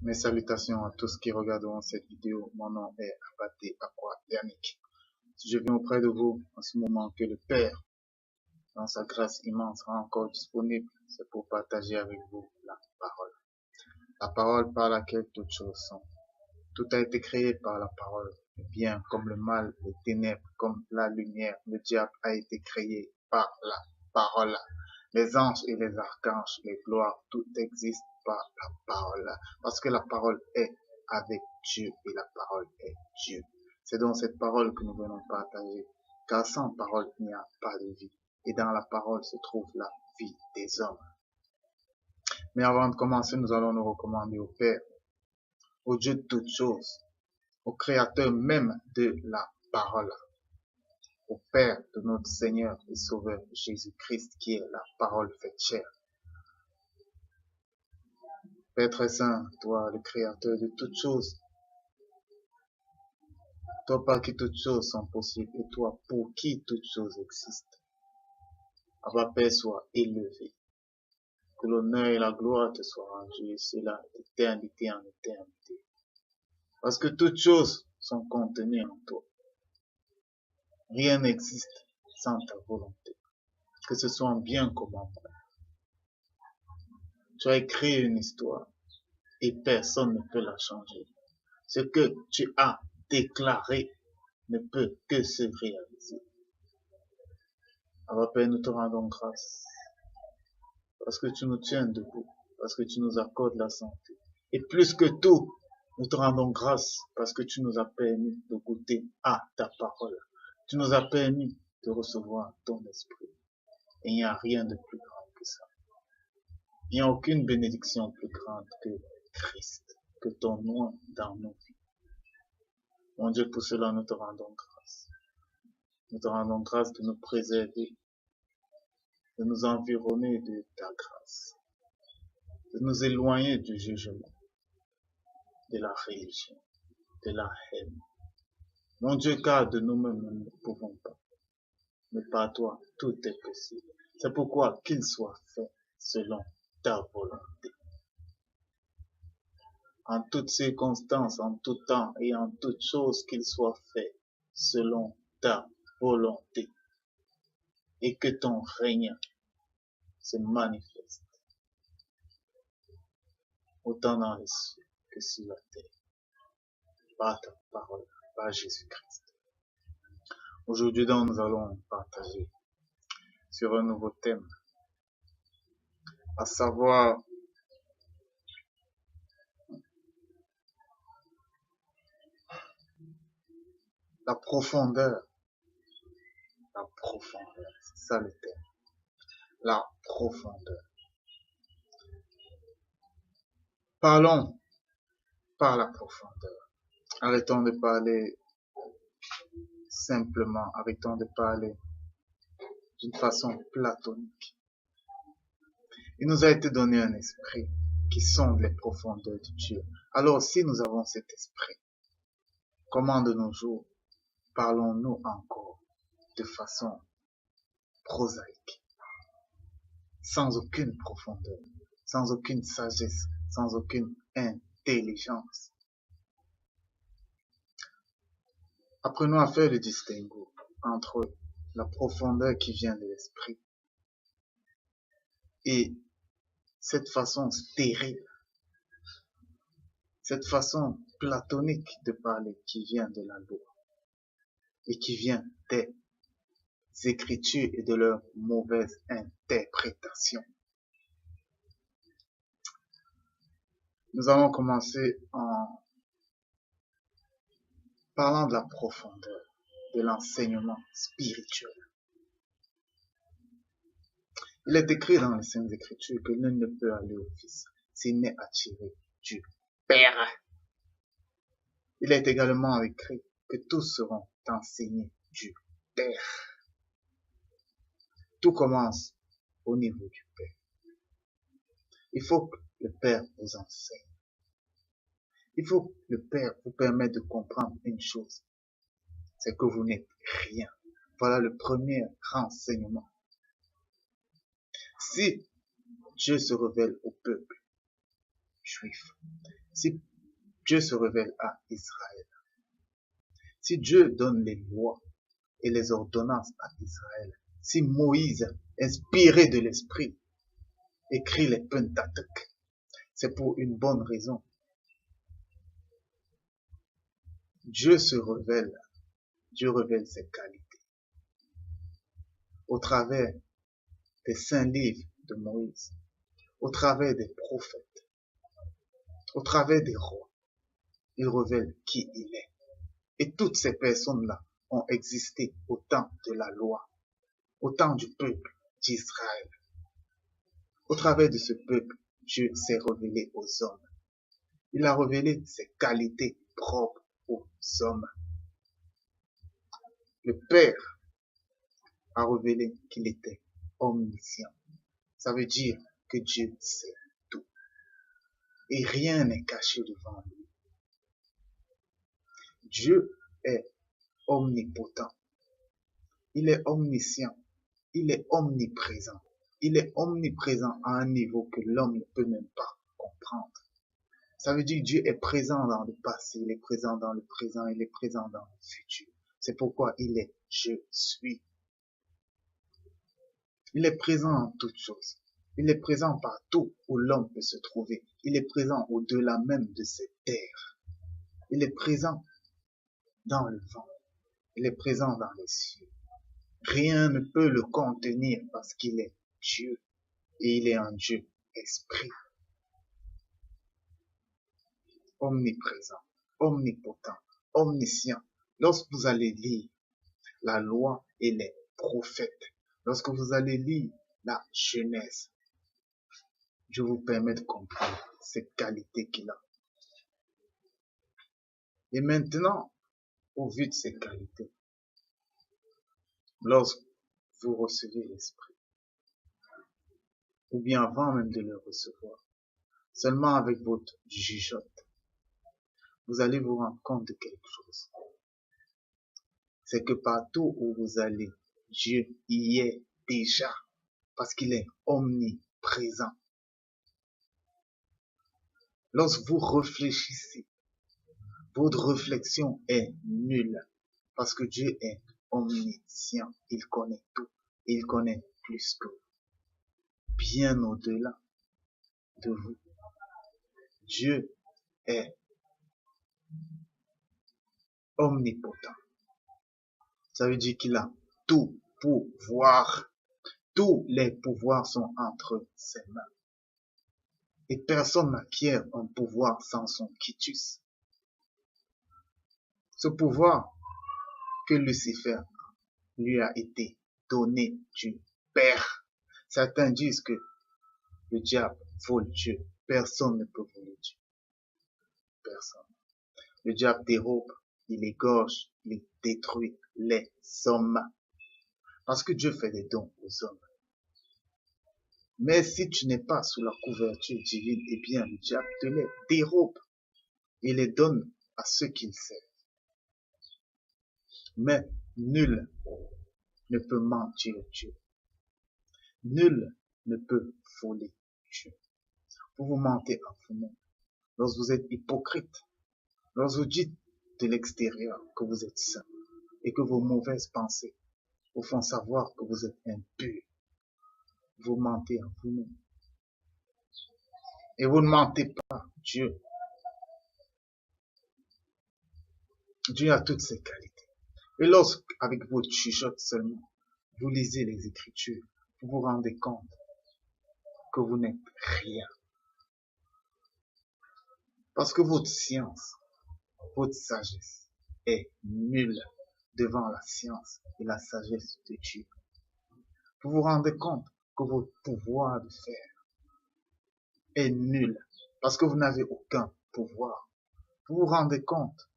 Mes salutations à tous qui regarderont cette vidéo. Mon nom est Abaté Akwa Yannick. Si je viens auprès de vous en ce moment que le Père, dans sa grâce immense, sera encore disponible, c'est pour partager avec vous la parole. La parole par laquelle toutes choses sont. Tout a été créé par la parole. Le bien comme le mal, les ténèbres comme la lumière. Le diable a été créé par la parole. Les anges et les archanges, les gloires, tout existe par la parole. Parce que la parole est avec Dieu et la parole est Dieu. C'est donc cette parole que nous venons partager. Car sans parole, il n'y a pas de vie. Et dans la parole se trouve la vie des hommes. Mais avant de commencer, nous allons nous recommander au Père, au Dieu de toutes choses, au Créateur même de la parole, au Père de notre Seigneur et Sauveur Jésus-Christ qui est la parole faite chair. Père très saint, toi le Créateur de toutes choses, toi par qui toutes choses sont possibles et toi pour qui toutes choses existent. Abba Père, sois élevé, que l'honneur et la gloire te soient rendus et cela d'éternité en éternité. Parce que toutes choses sont contenues en toi. Rien n'existe sans ta volonté, que ce soit en bien comme en mal. Tu as écrit une histoire et personne ne peut la changer. Ce que tu as déclaré ne peut que se réaliser. Alors Père, nous te rendons grâce parce que tu nous tiens debout, parce que tu nous accordes la santé. Et plus que tout, nous te rendons grâce parce que tu nous as permis de goûter à ta parole. Tu nous as permis de recevoir ton esprit. Et il n'y a rien de plus grand que ça. Il n'y a aucune bénédiction plus grande que Christ, que ton nom dans nos vies. Mon Dieu, pour cela, nous te rendons grâce. Nous te rendons grâce de nous préserver, de nous environner de ta grâce, de nous éloigner du jugement, de la religion, de la haine. Mon Dieu, car de nous-mêmes, nous ne pouvons pas. Mais par toi, tout est possible. C'est pourquoi qu'il soit fait selon ta volonté. En toutes circonstances, en tout temps et en toutes choses qu'il soit fait selon ta volonté. Et que ton règne se manifeste autant dans les cieux que sur la terre, par ta parole, par Jésus-Christ. Aujourd'hui, donc, nous allons partager sur un nouveau thème, à savoir la profondeur. La profondeur, c'est ça le thème. La profondeur. Parlons par la profondeur. Arrêtons de parler simplement, arrêtons de parler d'une façon platonique. Il nous a été donné un esprit qui sonde les profondeurs de Dieu. Alors si nous avons cet esprit, comment de nos jours parlons-nous encore de façon prosaïque, sans aucune profondeur, sans aucune sagesse, sans aucune intelligence? Apprenons à faire le distinguo entre la profondeur qui vient de l'esprit et cette façon stérile, cette façon platonique de parler qui vient de la loi et qui vient des Écritures et de leur mauvaise interprétation. Nous allons commencer en parlant de la profondeur de l'enseignement spirituel. Il est écrit dans les Saintes Écritures que nul ne peut aller au Fils s'il n'est attiré du Père. Il est également écrit que tous seront enseignés du Père. Tout commence au niveau du Père. Il faut que le Père vous enseigne. Il faut que le Père vous permette de comprendre une chose. C'est que vous n'êtes rien. Voilà le premier renseignement. Si Dieu se révèle au peuple, juifs. Si Dieu se révèle à Israël, si Dieu donne les lois et les ordonnances à Israël, si Moïse, inspiré de l'Esprit, écrit les Pentateuques, c'est pour une bonne raison. Dieu se révèle, Dieu révèle ses qualités au travers des saints livres de Moïse, au travers des prophètes, au travers des rois. Il révèle qui il est. Et toutes ces personnes-là ont existé au temps de la loi, au temps du peuple d'Israël. Au travers de ce peuple, Dieu s'est révélé aux hommes. Il a révélé ses qualités propres aux hommes. Le Père a révélé qu'il était omniscient. Ça veut dire que Dieu sait tout. Et rien n'est caché devant lui. Dieu est omnipotent. Il est omniscient. Il est omniprésent. Il est omniprésent à un niveau que l'homme ne peut même pas comprendre. Ça veut dire que Dieu est présent dans le passé, il est présent dans le présent, il est présent dans le futur. C'est pourquoi il est « je suis ». Il est présent en toutes choses. Il est présent partout où l'homme peut se trouver. Il est présent au-delà même de cette terre. Il est présent dans le vent. Il est présent dans les cieux. Rien ne peut le contenir parce qu'il est Dieu. Et il est un Dieu esprit. Omniprésent, omnipotent, omniscient. Lorsque vous allez lire la loi et les prophètes, lorsque vous allez lire la Genèse, je vous permets de comprendre cette qualité qu'il a. Et maintenant, au vu de ces qualités, lorsque vous recevez l'Esprit, ou bien avant même de le recevoir, seulement avec votre jugeote, vous allez vous rendre compte de quelque chose. C'est que partout où vous allez, Dieu y est déjà, parce qu'il est omniprésent. Lorsque vous réfléchissez, votre réflexion est nulle, parce que Dieu est omniscient. Il connaît tout, il connaît plus que vous, bien au-delà de vous. Dieu est omnipotent. Ça veut dire qu'il a tout pouvoir. Tous les pouvoirs sont entre ses mains. Et personne n'acquiert un pouvoir sans son quitus. Ce pouvoir que Lucifer lui a été donné du Père. Certains disent que le diable vole Dieu. Personne ne peut voler Dieu. Personne. Le diable dérobe, il égorge, il détruit les hommes. Parce que Dieu fait des dons aux hommes. Mais si tu n'es pas sous la couverture divine, eh bien, le diable te les dérobe et les donne à ceux qu'il sert. Mais nul ne peut mentir Dieu. Nul ne peut voler Dieu. Vous mentez à vous-même. Lorsque vous êtes hypocrite, lorsque vous dites de l'extérieur que vous êtes saint et que vos mauvaises pensées vous font savoir que vous êtes impur, vous mentez à vous-même. Et vous ne mentez pas, Dieu. Dieu a toutes ses qualités. Et lorsque, avec votre chuchote seulement, vous lisez les Écritures, vous vous rendez compte que vous n'êtes rien. Parce que votre science, votre sagesse est nulle devant la science et la sagesse de Dieu. Vous vous rendez compte que votre pouvoir de faire est nul parce que vous n'avez aucun pouvoir. Vous vous rendez compte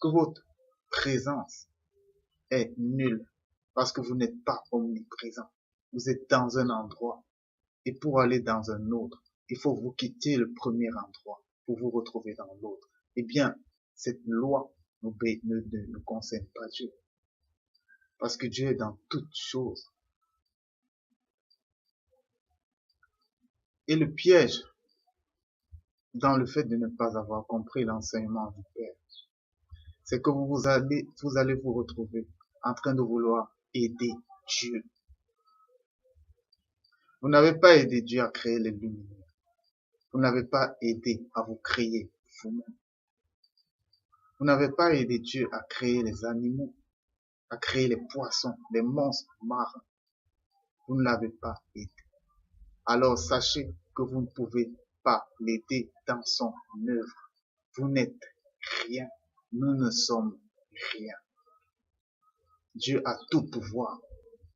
que votre présence est nulle parce que vous n'êtes pas omniprésent. Vous êtes dans un endroit et pour aller dans un autre, il faut vous quitter le premier endroit pour vous retrouver dans l'autre. Eh bien, cette loi ne concerne pas Dieu. Parce que Dieu est dans toutes choses. Et le piège dans le fait de ne pas avoir compris l'enseignement du Père. C'est que vous allez vous retrouver en train de vouloir aider Dieu. Vous n'avez pas aidé Dieu à créer les lumières. Vous n'avez pas aidé à vous créer vous-même. Vous n'avez pas aidé Dieu à créer les animaux, à créer les poissons, les monstres marins. Vous ne l'avez pas aidé. Alors sachez que vous ne pouvez pas l'aider dans son œuvre. Vous n'êtes rien. Nous ne sommes rien. Dieu a tout pouvoir.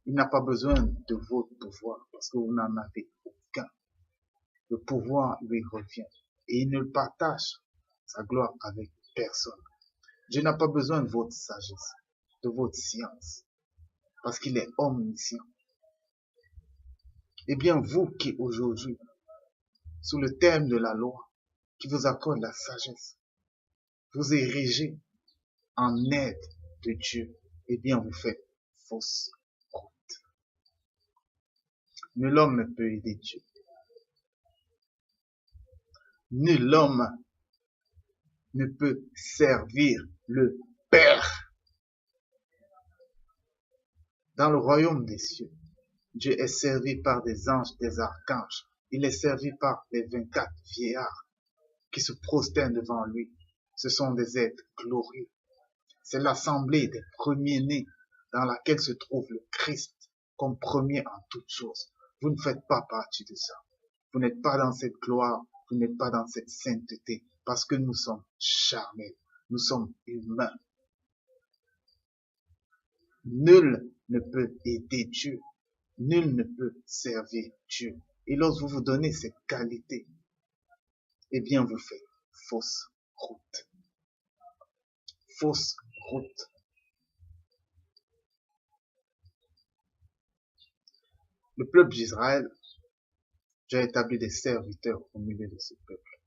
Il n'a pas besoin de votre pouvoir parce que vous n'en avez aucun. Le pouvoir lui revient et il ne partage sa gloire avec personne. Dieu n'a pas besoin de votre sagesse, de votre science, parce qu'il est omniscient. Eh bien, vous qui aujourd'hui, sous le terme de la loi, qui vous accorde la sagesse, vous érigez en aide de Dieu, eh bien, vous faites fausse route. Nul homme ne peut aider Dieu. Nul homme ne peut servir le Père. Dans le royaume des cieux, Dieu est servi par des anges, des archanges. Il est servi par les 24 vieillards qui se prosternent devant lui. Ce sont des êtres glorieux. C'est l'assemblée des premiers-nés dans laquelle se trouve le Christ comme premier en toutes choses. Vous ne faites pas partie de ça. Vous n'êtes pas dans cette gloire, vous n'êtes pas dans cette sainteté, parce que nous sommes charnels, nous sommes humains. Nul ne peut aider Dieu, nul ne peut servir Dieu. Et lorsque vous vous donnez cette qualité, eh bien vous faites fausse route. Fausse route. Le peuple d'Israël, Dieu a établi des serviteurs au milieu de ce peuple.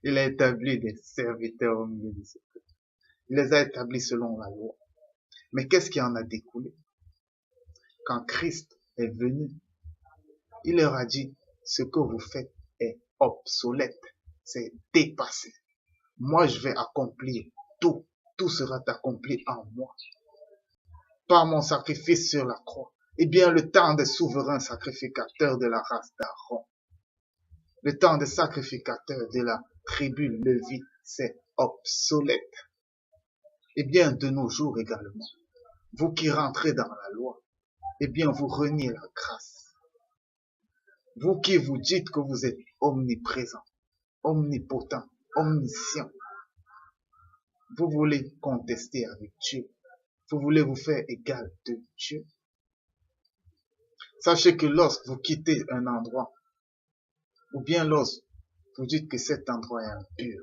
Il a établi des serviteurs au milieu de ce peuple. Il les a établis selon la loi. Mais qu'est-ce qui en a découlé? Quand Christ est venu, il leur a dit, ce que vous faites est obsolète, c'est dépassé. Moi, je vais accomplir tout. Tout sera accompli en moi. Par mon sacrifice sur la croix. Eh bien, le temps des souverains sacrificateurs de la race d'Aaron, le temps des sacrificateurs de la tribu Lévi, c'est obsolète. Eh bien, de nos jours également, vous qui rentrez dans la loi, eh bien, vous reniez la grâce. Vous qui vous dites que vous êtes omniprésent, omnipotent, omniscient, vous voulez contester avec Dieu. Vous voulez vous faire égal de Dieu. Sachez que lorsque vous quittez un endroit, ou bien lorsque vous dites que cet endroit est impur,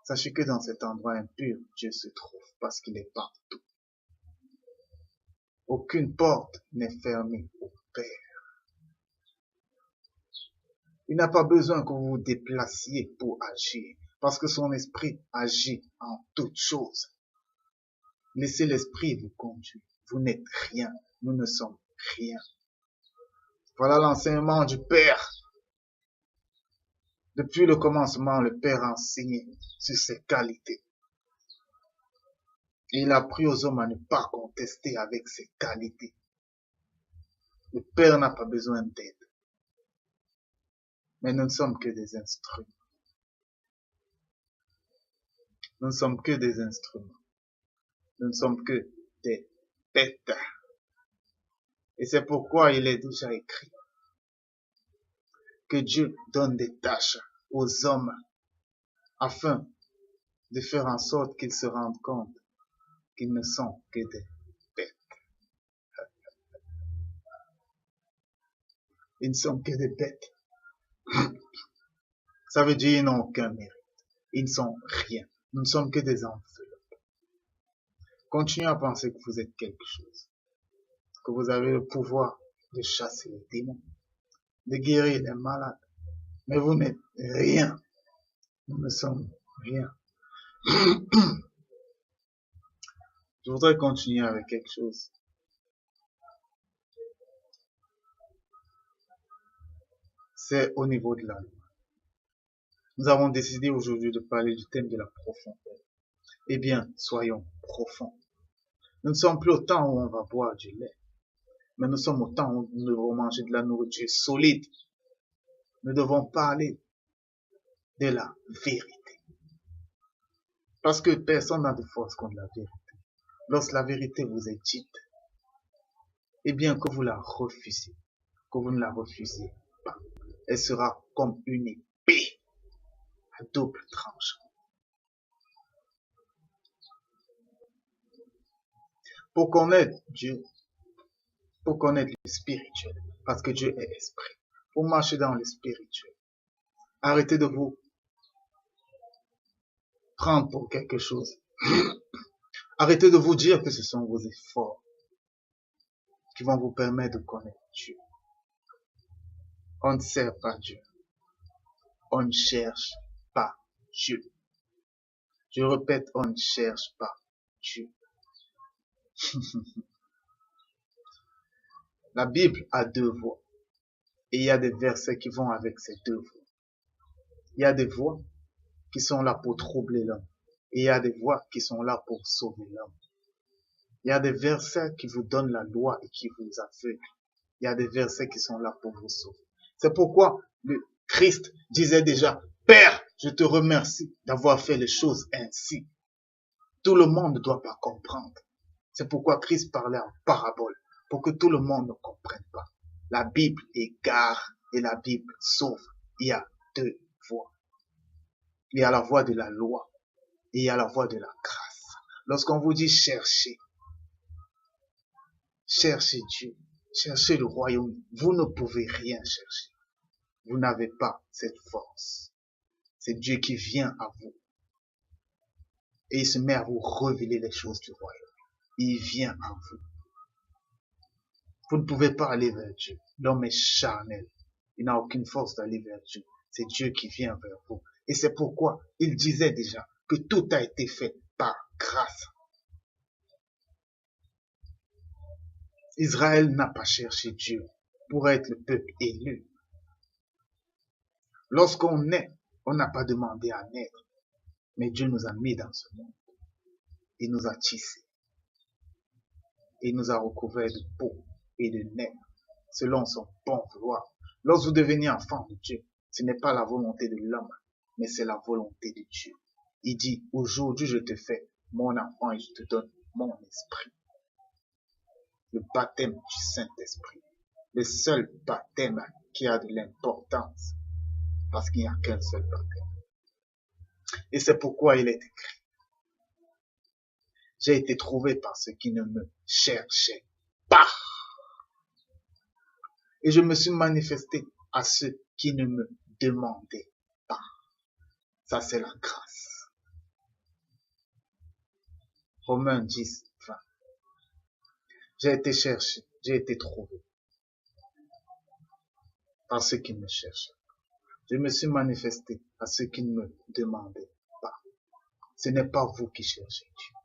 sachez que dans cet endroit impur, Dieu se trouve parce qu'il est partout. Aucune porte n'est fermée au Père. Il n'a pas besoin que vous vous déplaciez pour agir, parce que son esprit agit en toutes choses. Laissez l'esprit vous conduire. Vous n'êtes rien. Nous ne sommes rien. Voilà l'enseignement du Père. Depuis le commencement, le Père a enseigné sur ses qualités. Et il a appris aux hommes à ne pas contester avec ses qualités. Le Père n'a pas besoin d'aide. Mais nous ne sommes que des instruments. Nous ne sommes que des instruments. Nous ne sommes que des bêtes. Et c'est pourquoi il est déjà écrit que Dieu donne des tâches aux hommes afin de faire en sorte qu'ils se rendent compte qu'ils ne sont que des bêtes. Ils ne sont que des bêtes. Ça veut dire qu'ils n'ont aucun mérite. Ils ne sont rien. Nous ne sommes que des enveloppes. Continuez à penser que vous êtes quelque chose. Que vous avez le pouvoir de chasser les démons, de guérir les malades. Mais vous n'êtes rien. Nous ne sommes rien. Je voudrais continuer avec quelque chose. C'est au niveau de la loi. Nous avons décidé aujourd'hui de parler du thème de la profondeur. Eh bien, soyons profonds. Nous ne sommes plus au temps où on va boire du lait, mais nous sommes au temps où nous devons manger de la nourriture solide. Nous devons parler de la vérité. Parce que personne n'a de force contre la vérité. Lorsque la vérité vous est dite, eh bien que vous la refusiez, que vous ne la refusiez pas, elle sera comme une épée à double tranchant. Pour connaître Dieu, pour connaître le spirituel, parce que Dieu est esprit, pour marcher dans le spirituel, arrêtez de vous prendre pour quelque chose. Arrêtez de vous dire que ce sont vos efforts qui vont vous permettre de connaître Dieu. On ne sert pas Dieu. On ne cherche pas Dieu. Je répète, on ne cherche pas Dieu. La Bible a deux voix. Et il y a des versets qui vont avec ces deux voix. Il y a des voix qui sont là pour troubler l'homme. Et il y a des voix qui sont là pour sauver l'homme. Il y a des versets qui vous donnent la loi et qui vous aveuglent. Il y a des versets qui sont là pour vous sauver. C'est pourquoi le Christ disait déjà, Père, je te remercie d'avoir fait les choses ainsi. Tout le monde ne doit pas comprendre. C'est pourquoi Christ parlait en parabole, pour que tout le monde ne comprenne pas. La Bible égare et la Bible sauve. Il y a deux voies. Il y a la voie de la loi et il y a la voie de la grâce. Lorsqu'on vous dit cherchez, cherchez Dieu, cherchez le royaume, vous ne pouvez rien chercher. Vous n'avez pas cette force. C'est Dieu qui vient à vous. Et il se met à vous révéler les choses du royaume. Il vient à vous. Vous ne pouvez pas aller vers Dieu. L'homme est charnel. Il n'a aucune force d'aller vers Dieu. C'est Dieu qui vient vers vous. Et c'est pourquoi il disait déjà que tout a été fait par grâce. Israël n'a pas cherché Dieu pour être le peuple élu. Lorsqu'on naît, on n'a pas demandé à naître. Mais Dieu nous a mis dans ce monde. Il nous a tissés. Il nous a recouverts de peau et de nerfs, selon son bon vouloir. Lorsque vous devenez enfant de Dieu, ce n'est pas la volonté de l'homme, mais c'est la volonté de Dieu. Il dit, aujourd'hui je te fais mon enfant et je te donne mon esprit. Le baptême du Saint-Esprit. Le seul baptême qui a de l'importance, parce qu'il n'y a qu'un seul baptême. Et c'est pourquoi il est écrit, j'ai été trouvé par ceux qui ne me cherchaient pas. Et je me suis manifesté à ceux qui ne me demandaient pas. Ça, c'est la grâce. Romains 10, 20. J'ai été cherché, j'ai été trouvé par ceux qui me cherchaient. Je me suis manifesté à ceux qui ne me demandaient pas. Ce n'est pas vous qui cherchez Dieu.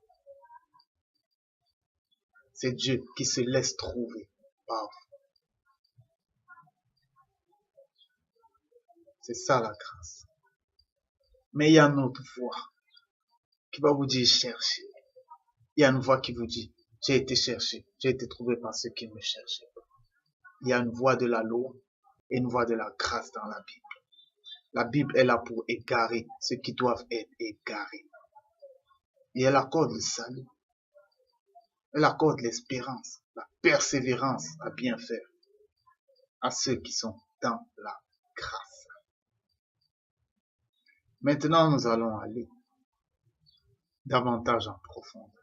C'est Dieu qui se laisse trouver par vous. C'est ça la grâce. Mais il y a une autre voix qui va vous dire chercher. Il y a une voix qui vous dit j'ai été cherché, j'ai été trouvé par ceux qui me cherchaient. Il y a une voix de la loi et une voix de la grâce dans la Bible. La Bible est là pour égarer ceux qui doivent être égarés. Et elle accorde le salut. Elle accorde l'espérance, la persévérance à bien faire à ceux qui sont dans la grâce. Maintenant, nous allons aller davantage en profondeur.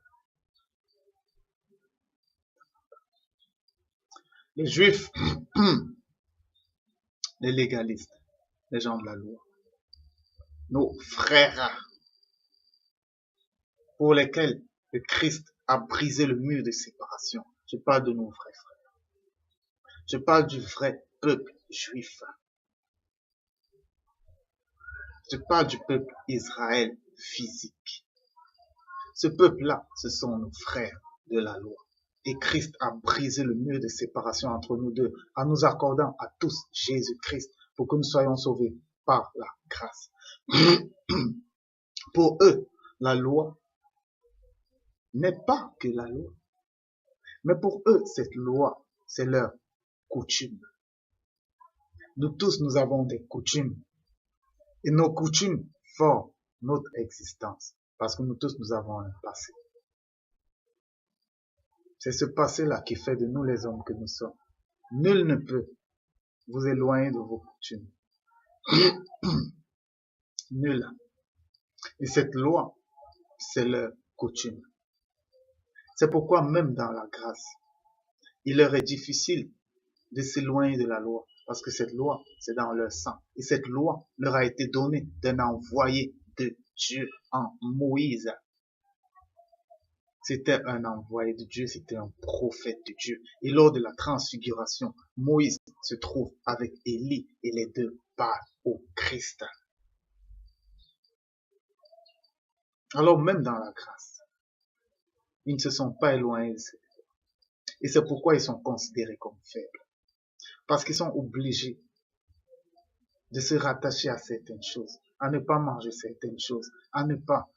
Les Juifs, les légalistes, les gens de la loi, nos frères pour lesquels le Christ a brisé le mur de séparation. Je parle de nos vrais frères. Je parle du vrai peuple juif. Je parle du peuple Israël physique. Ce peuple-là, ce sont nos frères de la loi. Et Christ a brisé le mur de séparation entre nous deux en nous accordant à tous Jésus-Christ pour que nous soyons sauvés par la grâce. Pour eux, la loi n'est pas que la loi. Mais pour eux, cette loi, c'est leur coutume. Nous tous, nous avons des coutumes. Et nos coutumes forment notre existence. Parce que nous tous, nous avons un passé. C'est ce passé-là qui fait de nous les hommes que nous sommes. Nul ne peut vous éloigner de vos coutumes. Nul. Et cette loi, c'est leur coutume. C'est pourquoi même dans la grâce, il leur est difficile de s'éloigner de la loi. Parce que cette loi, c'est dans leur sang. Et cette loi leur a été donnée d'un envoyé de Dieu en Moïse. C'était un envoyé de Dieu, c'était un prophète de Dieu. Et lors de la transfiguration, Moïse se trouve avec Élie et les deux parlent au Christ. Alors même dans la grâce, ils ne se sont pas éloignés de cette loi. Et c'est pourquoi ils sont considérés comme faibles. Parce qu'ils sont obligés de se rattacher à certaines choses, à ne pas manger certaines choses, à ne pas...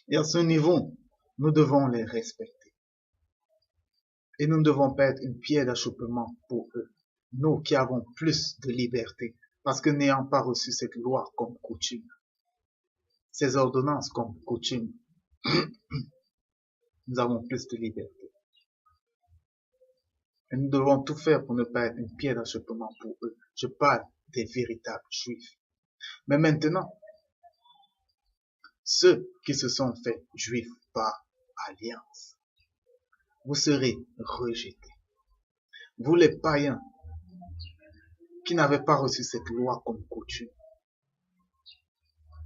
Et à ce niveau, nous devons les respecter. Et nous ne devons pas être une pierre d'achoppement pour eux. Nous qui avons plus de liberté, parce que n'ayant pas reçu cette loi comme coutume, ces ordonnances comme coutume, nous avons plus de liberté. Et nous devons tout faire pour ne pas être une pierre d'achoppement pour eux. Je parle des véritables juifs. Mais maintenant, ceux qui se sont faits juifs par alliance, vous serez rejetés. Vous les païens qui n'avez pas reçu cette loi comme coutume,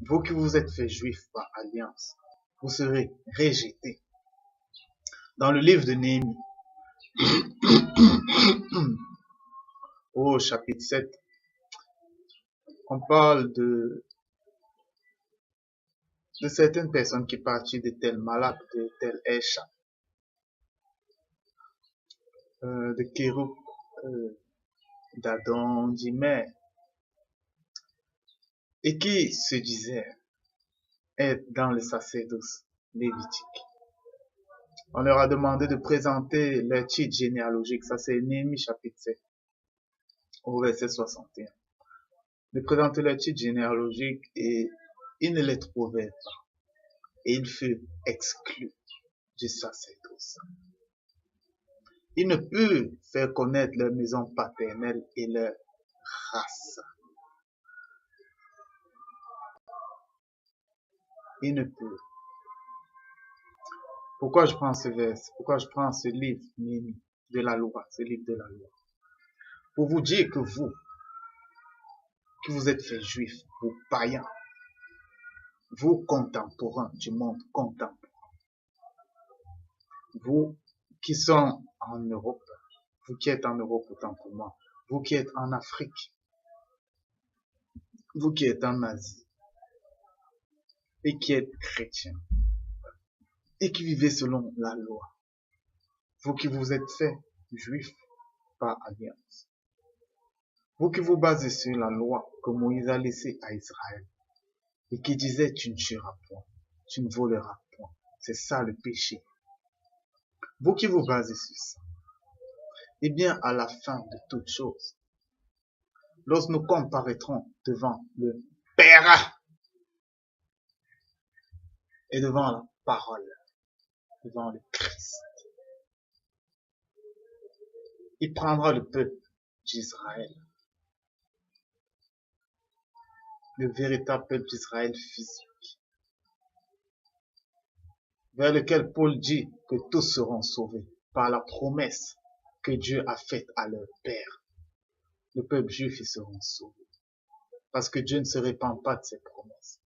vous qui vous êtes fait juifs par alliance, vous serez rejetés. Dans le livre de Néhémie, au chapitre 7, on parle de certaines personnes qui partirent de tel Malak, de tel Esha, de Kéroub, d'Adon, d'Imer, et qui se disaient être dans le sacerdoce lévitique. On leur a demandé de présenter leur titre généalogique, ça c'est Néhémie chapitre 7, au verset 61. De présenter leur titre généalogique et ils ne les trouvaient pas. Et ils furent exclus du sacerdoce. Ils ne purent faire connaître leur maison paternelle et leur race. Ils ne purent. Pourquoi je prends ce verset? Pourquoi je prends ce livre de la loi, ce livre de la loi? Pour vous dire que vous, qui vous êtes fait juifs, vous païens, vous contemporains du monde contemporain, vous qui sont en Europe, vous qui êtes en Europe autant pour moi, vous qui êtes en Afrique, vous qui êtes en Asie, et qui êtes chrétiens, et qui vivez selon la loi, vous qui vous êtes fait juifs par alliance, vous qui vous basez sur la loi que Moïse a laissée à Israël, et qui disait tu ne tueras point, tu ne voleras point, c'est ça le péché. Vous qui vous basez sur ça, eh bien à la fin de toutes choses, lorsque nous comparaîtrons devant le Père et devant la parole, devant le Christ, il prendra le peuple d'Israël, le véritable peuple d'Israël physique, vers lequel Paul dit que tous seront sauvés par la promesse que Dieu a faite à leur père. Le peuple juif, ils seront sauvés. Parce que Dieu ne se répand pas de ses promesses.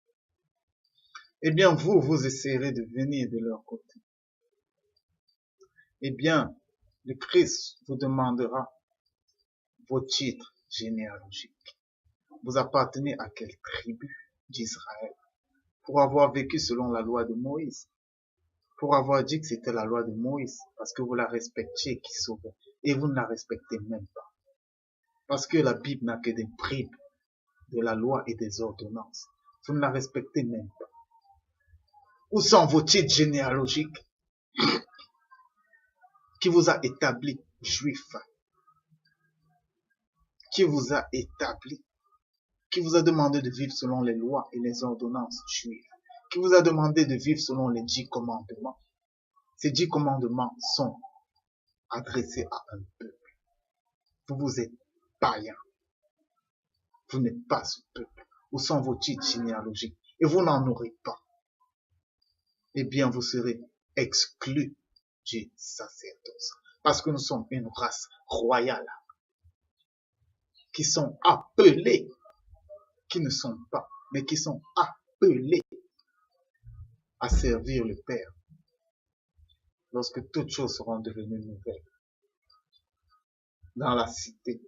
Eh bien, vous essayerez de venir de leur côté. Eh bien, le Christ vous demandera vos titres généalogiques. Vous appartenez à quelle tribu d'Israël? Pour avoir vécu selon la loi de Moïse. Pour avoir dit que c'était la loi de Moïse. Parce que vous la respectiez qui sauvait. Et vous ne la respectez même pas. Parce que la Bible n'a que des bribes de la loi et des ordonnances. Vous ne la respectez même pas. Où sont vos titres généalogiques qui vous a établi juif? Qui vous a établi? Qui vous a demandé de vivre selon les lois et les ordonnances juives? Qui vous a demandé de vivre selon les 10 commandements? Ces 10 commandements sont adressés à un peuple. Vous êtes païen. Vous n'êtes pas ce peuple. Où sont vos titres généalogiques? Et vous n'en aurez pas. Eh bien, vous serez exclus du sacerdoce. Parce que nous sommes une race royale qui sont appelés, qui ne sont pas, mais qui sont appelés à servir le Père lorsque toutes choses seront devenues nouvelles. Dans la cité,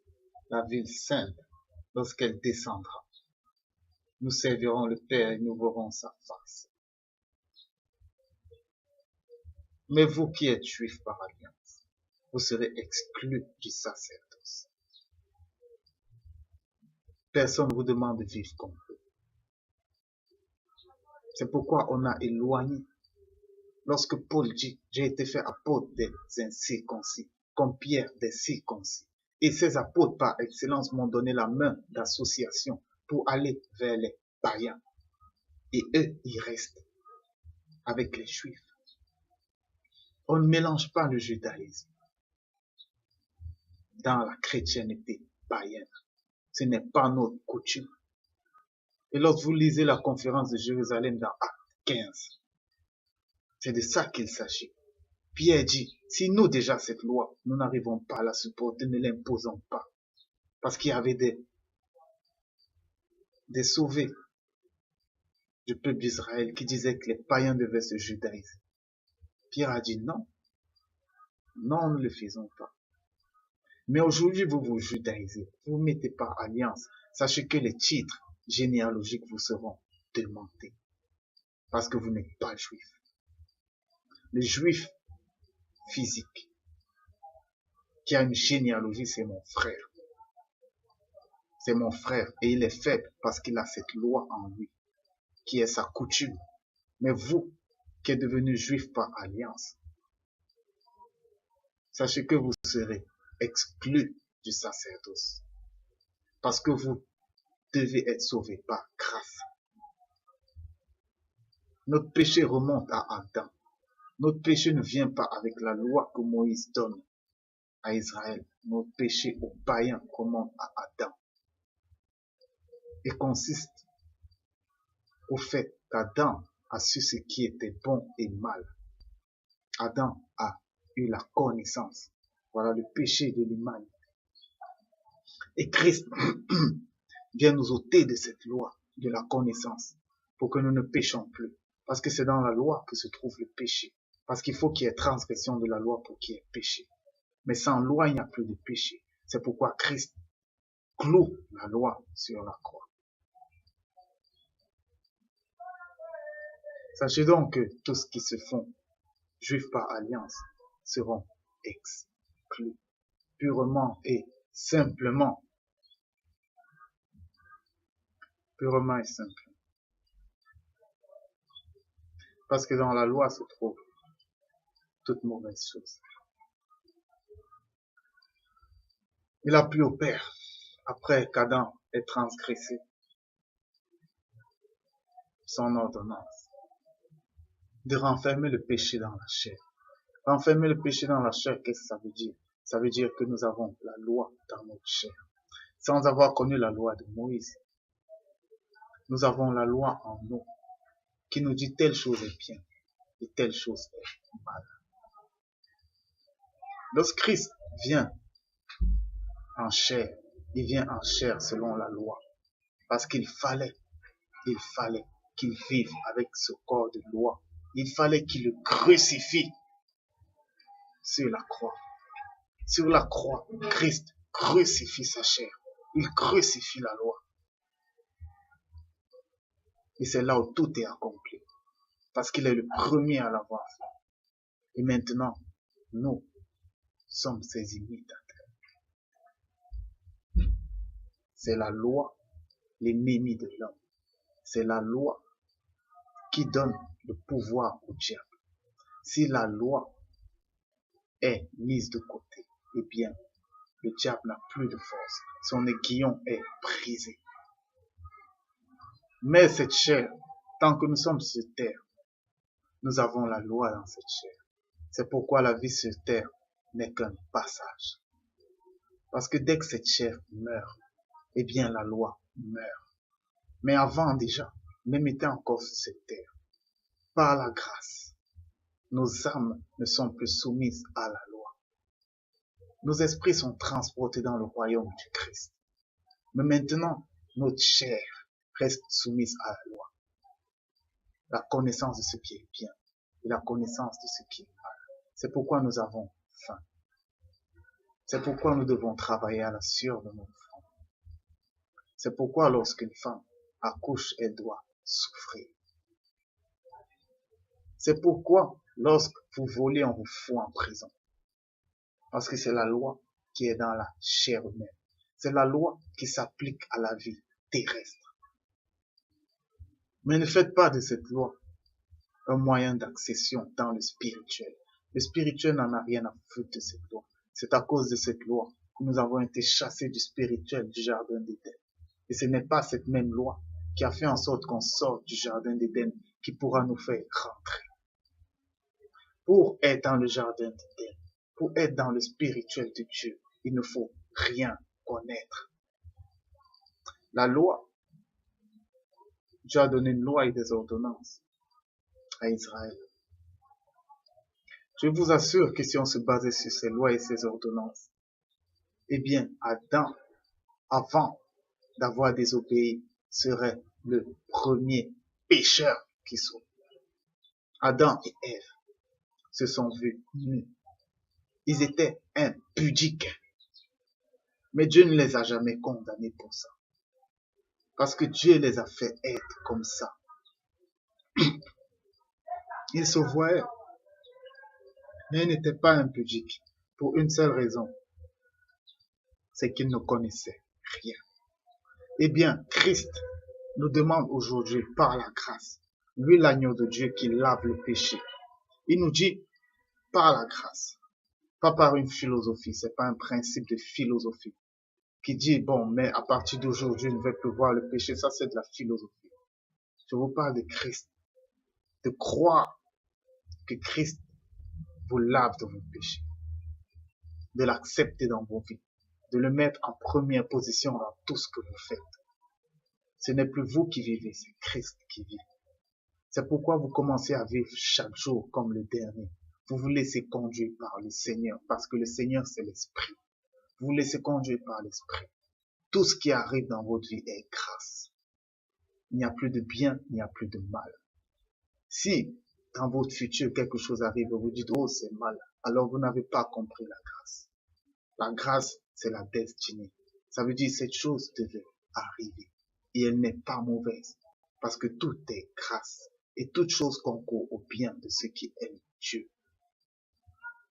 la ville sainte, lorsqu'elle descendra, nous servirons le Père et nous verrons sa face. Mais vous qui êtes juifs par alliance, vous serez exclus du sacerdoce. Personne ne vous demande de vivre comme eux. C'est pourquoi on a éloigné. Lorsque Paul dit, j'ai été fait apôtre des incirconcis, comme Pierre des circoncis. Et ces apôtres par excellence m'ont donné la main d'association pour aller vers les païens. Et eux, ils restent avec les juifs. On ne mélange pas le judaïsme dans la chrétienté païenne. Ce n'est pas notre coutume. Et lorsque vous lisez la conférence de Jérusalem dans Acte 15, c'est de ça qu'il s'agit. Pierre dit, si nous déjà cette loi, nous n'arrivons pas à la supporter, ne l'imposons pas. Parce qu'il y avait des sauvés du peuple d'Israël qui disaient que les païens devaient se judaïser. Pierre a dit non, non, nous ne le faisons pas. Mais aujourd'hui, vous vous judaïsez, vous ne mettez pas alliance. Sachez que les titres généalogiques vous seront demandés. Parce que vous n'êtes pas juif. Le juif physique qui a une généalogie, c'est mon frère. C'est mon frère et il est faible parce qu'il a cette loi en lui, qui est sa coutume. Mais vous, qui êtes devenu juif par alliance, sachez que vous serez exclus du sacerdoce. Parce que vous devez être sauvés par grâce. Notre péché remonte à Adam. Notre péché ne vient pas avec la loi que Moïse donne à Israël. Notre péché aux païens remonte à Adam. Et consiste au fait qu'Adam a su ce qui était bon et mal. Adam a eu la connaissance. Voilà le péché de l'humanité. Et Christ vient nous ôter de cette loi, de la connaissance, pour que nous ne péchons plus. Parce que c'est dans la loi que se trouve le péché. Parce qu'il faut qu'il y ait transgression de la loi pour qu'il y ait péché. Mais sans loi, il n'y a plus de péché. C'est pourquoi Christ cloue la loi sur la croix. Sachez donc que tous ceux qui se font juifs par alliance seront exclus. Purement et simplement. Purement et simplement. Parce que dans la loi se trouve toute mauvaise chose. Il a plu au Père, après qu'Adam ait transgressé son ordonnance, de renfermer le péché dans la chair. Renfermer le péché dans la chair, qu'est-ce que ça veut dire? Ça veut dire que nous avons la loi dans notre chair. Sans avoir connu la loi de Moïse, nous avons la loi en nous, qui nous dit telle chose est bien et telle chose est mal. Lorsque Christ vient en chair, il vient en chair selon la loi. Parce qu'il fallait qu'il vive avec ce corps de loi. Il fallait qu'il le crucifie sur la croix. Sur la croix, Christ crucifie sa chair. Il crucifie la loi. Et c'est là où tout est accompli. Parce qu'il est le premier à l'avoir fait. Et maintenant, nous sommes ses imitateurs. c'est la loi l'ennemi de l'homme. C'est la loi qui donne le pouvoir au diable. Si la loi est mise de côté, eh bien, le diable n'a plus de force. Son aiguillon est brisé. Mais cette chair, tant que nous sommes sur terre, nous avons la loi dans cette chair. C'est pourquoi la vie sur terre n'est qu'un passage. Parce que dès que cette chair meurt, eh bien la loi meurt. Mais avant déjà, même étant encore sur cette terre, par la grâce, nos âmes ne sont plus soumises à la loi. Nos esprits sont transportés dans le royaume du Christ. Mais maintenant, notre chair reste soumise à la loi. La connaissance de ce qui est bien et la connaissance de ce qui est mal. C'est pourquoi nous avons faim. C'est pourquoi nous devons travailler à la sueur de notre front. C'est pourquoi lorsqu'une femme accouche, elle doit souffrir. C'est pourquoi lorsque vous volez, on vous fout en prison. Parce que c'est la loi qui est dans la chair humaine. C'est la loi qui s'applique à la vie terrestre. Mais ne faites pas de cette loi un moyen d'accession dans le spirituel. Le spirituel n'en a rien à foutre de cette loi. C'est à cause de cette loi que nous avons été chassés du spirituel du jardin d'Éden. Et ce n'est pas cette même loi qui a fait en sorte qu'on sorte du jardin d'Éden qui pourra nous faire rentrer. Pour être dans le jardin d'Éden, pour être dans le spirituel de Dieu, il ne faut rien connaître. La loi, Dieu a donné une loi et des ordonnances à Israël. Je vous assure que si on se basait sur ces lois et ces ordonnances, eh bien, Adam, avant d'avoir désobéi, serait le premier pécheur qui soit. Adam et Ève se sont vus nus. Ils étaient impudiques. Mais Dieu ne les a jamais condamnés pour ça. Parce que Dieu les a fait être comme ça. Ils se voyaient, mais ils n'étaient pas impudiques. Pour une seule raison, c'est qu'ils ne connaissaient rien. Eh bien, Christ nous demande aujourd'hui, par la grâce, lui l'agneau de Dieu qui lave le péché. Il nous dit, par la grâce, pas par une philosophie, c'est pas un principe de philosophie qui dit, bon, mais à partir d'aujourd'hui, je ne vais plus voir le péché. Ça, c'est de la philosophie. Je vous parle de Christ, de croire que Christ vous lave de vos péchés, de l'accepter dans vos vies, de le mettre en première position dans tout ce que vous faites. Ce n'est plus vous qui vivez, c'est Christ qui vit. C'est pourquoi vous commencez à vivre chaque jour comme le dernier. Vous vous laissez conduire par le Seigneur, parce que le Seigneur, c'est l'Esprit. Vous vous laissez conduire par l'Esprit. Tout ce qui arrive dans votre vie est grâce. Il n'y a plus de bien, il n'y a plus de mal. Si, dans votre futur, quelque chose arrive et vous dites, oh, c'est mal, alors vous n'avez pas compris la grâce. La grâce, c'est la destinée. Ça veut dire cette chose devait arriver. Et elle n'est pas mauvaise, parce que tout est grâce. Et toute chose concourt au bien de ceux qui aiment Dieu.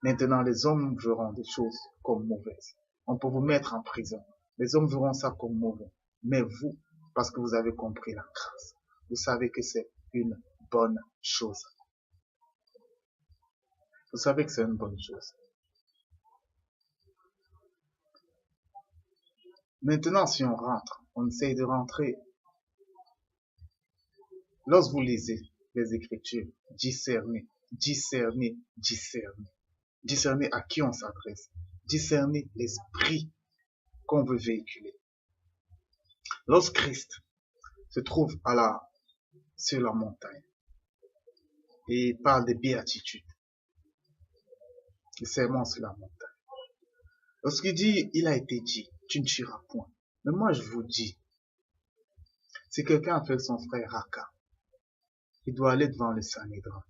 Maintenant, les hommes verront des choses comme mauvaises. On peut vous mettre en prison. Les hommes verront ça comme mauvais. Mais vous, parce que vous avez compris la grâce, vous savez que c'est une bonne chose. Vous savez que c'est une bonne chose. Maintenant, si on rentre, on essaye de rentrer. Lorsque vous lisez les Écritures, discernez, discernez, discernez. Discerner à qui on s'adresse. Discerner l'esprit qu'on veut véhiculer. Lorsque Christ se trouve sur la montagne et il parle de béatitude, le sermon sur la montagne. Lorsqu'il dit, il a été dit, tu ne tueras point. Mais moi je vous dis, si quelqu'un appelle son frère Raka, il doit aller devant le Sanhédrin.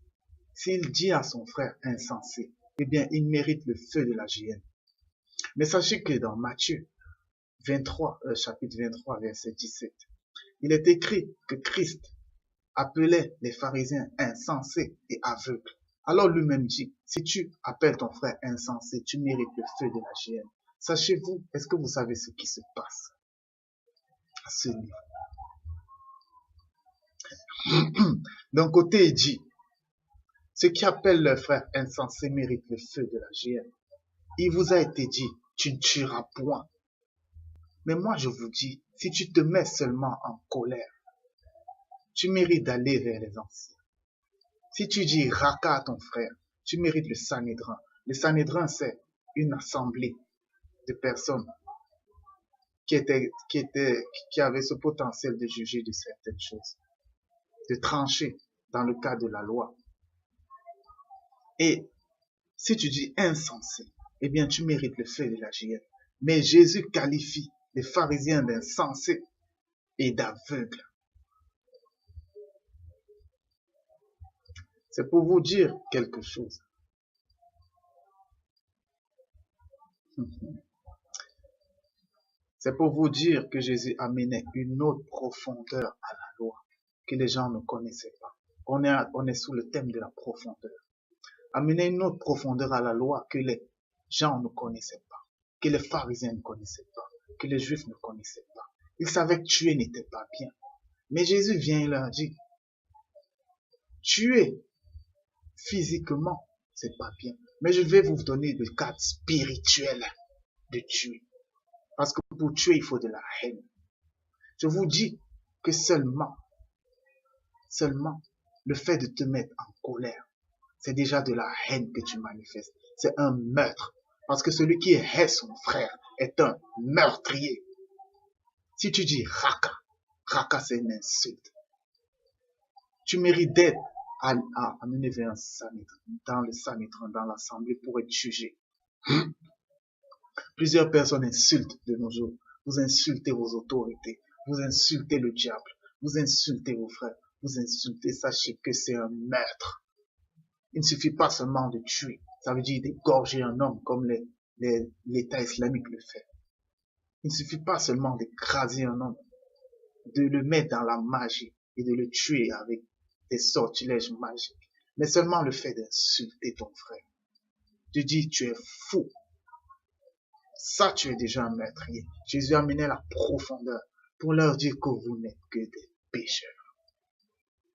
S'il dit à son frère insensé, eh bien il mérite le feu de la géhenne. Mais sachez que dans Matthieu 23, chapitre 23, verset 17, il est écrit que Christ appelait les pharisiens insensés et aveugles. Alors lui-même dit, si tu appelles ton frère insensé, tu mérites le feu de la géhenne. Sachez-vous, est-ce que vous savez ce qui se passe? à ce niveau. D'un côté, il dit, ceux qui appellent leurs frères insensés méritent le feu de la géhenne. Il vous a été dit, tu ne tueras point. Mais moi, je vous dis, si tu te mets seulement en colère, tu mérites d'aller vers les anciens. Si tu dis raka à ton frère, tu mérites le Sanhédrin. Le Sanhédrin, c'est une assemblée de personnes qui avaient ce potentiel de juger de certaines choses, de trancher dans le cas de la loi. Et si tu dis insensé, eh bien tu mérites le feu de la géhenne. Mais Jésus qualifie les pharisiens d'insensés et d'aveugles. C'est pour vous dire quelque chose. C'est pour vous dire que Jésus amenait une autre profondeur à la loi que les gens ne connaissaient pas. On est sous le thème de la profondeur. Amener une autre profondeur à la loi que les gens ne connaissaient pas, que les pharisiens ne connaissaient pas, que les juifs ne connaissaient pas. Ils savaient que tuer n'était pas bien. Mais Jésus vient et leur dit, tuer physiquement, c'est pas bien. Mais je vais vous donner le cadre spirituel de tuer. Parce que pour tuer, il faut de la haine. Je vous dis que seulement le fait de te mettre en colère, c'est déjà de la haine que tu manifestes. C'est un meurtre. Parce que celui qui hait son frère est un meurtrier. Si tu dis raka, raka c'est une insulte. Tu mérites d'être amené vers un Sanhédrin, dans le Sanhédrin, dans l'assemblée pour être jugé. Plusieurs personnes insultent de nos jours. Vous insultez vos autorités, vous insultez le diable, vous insultez vos frères, vous insultez, sachez que c'est un meurtre. Il ne suffit pas seulement de tuer, ça veut dire d'égorger un homme comme l'État islamique le fait. Il ne suffit pas seulement d'écraser un homme, de le mettre dans la magie et de le tuer avec des sortilèges magiques, mais seulement le fait d'insulter ton frère. Tu dis, tu es fou. Ça, tu es déjà un meurtrier. Jésus a amené la profondeur pour leur dire que vous n'êtes que des pécheurs.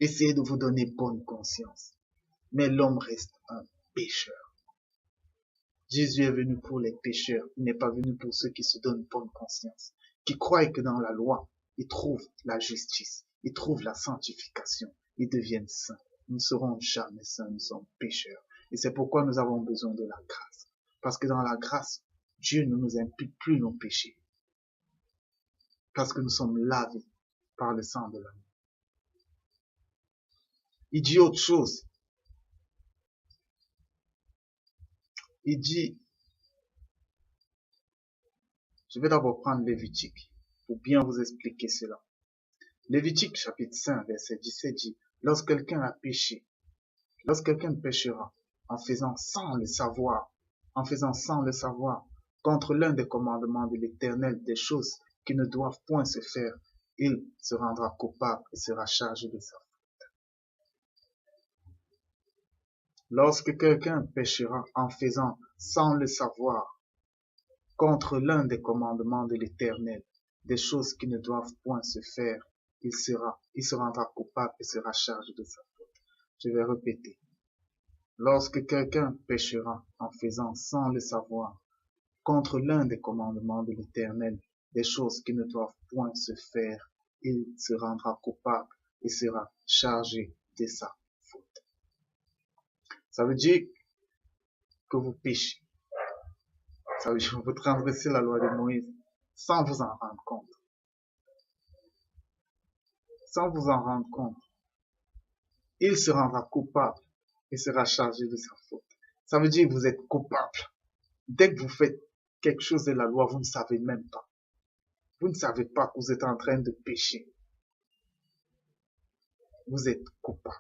Essayez de vous donner bonne conscience. Mais l'homme reste un pécheur. Jésus est venu pour les pécheurs. Il n'est pas venu pour ceux qui se donnent bonne conscience, qui croient que dans la loi, ils trouvent la justice, ils trouvent la sanctification, ils deviennent saints. Nous ne serons jamais saints, nous sommes pécheurs. Et c'est pourquoi nous avons besoin de la grâce. Parce que dans la grâce, Dieu ne nous impute plus nos péchés. Parce que nous sommes lavés par le sang de l'agneau. Il dit autre chose. Il dit, je vais d'abord prendre Lévitique pour bien vous expliquer cela. Lévitique chapitre 5 verset 17 dit, lorsque quelqu'un péchera en faisant sans le savoir, contre l'un des commandements de l'Éternel des choses qui ne doivent point se faire, il se rendra coupable et sera chargé de sa faute. Lorsque quelqu'un péchera en faisant sans le savoir contre l'un des commandements de l'Éternel des choses qui ne doivent point se faire, il se rendra coupable et sera chargé de sa faute. Je vais répéter. Lorsque quelqu'un péchera en faisant sans le savoir contre l'un des commandements de l'Éternel des choses qui ne doivent point se faire, il se rendra coupable et sera chargé de sa faute. Ça veut dire que vous péchez. Ça veut dire que vous transgressez la loi de Moïse sans vous en rendre compte. Sans vous en rendre compte. Il se rendra coupable et sera chargé de sa faute. Ça veut dire que vous êtes coupable. Dès que vous faites quelque chose de la loi, vous ne savez même pas. Vous ne savez pas que vous êtes en train de pécher. Vous êtes coupable.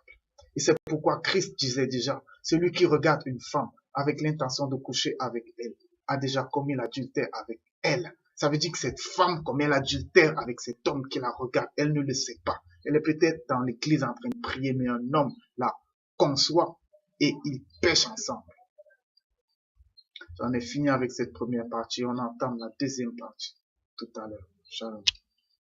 Et c'est pourquoi Christ disait déjà, celui qui regarde une femme avec l'intention de coucher avec elle a déjà commis l'adultère avec elle. Ça veut dire que cette femme commet l'adultère avec cet homme qui la regarde. Elle ne le sait pas. Elle est peut-être dans l'église en train de prier, mais un homme la conçoit et ils pêchent ensemble. J'en ai fini avec cette première partie. On entame la deuxième partie tout à l'heure. Shalom.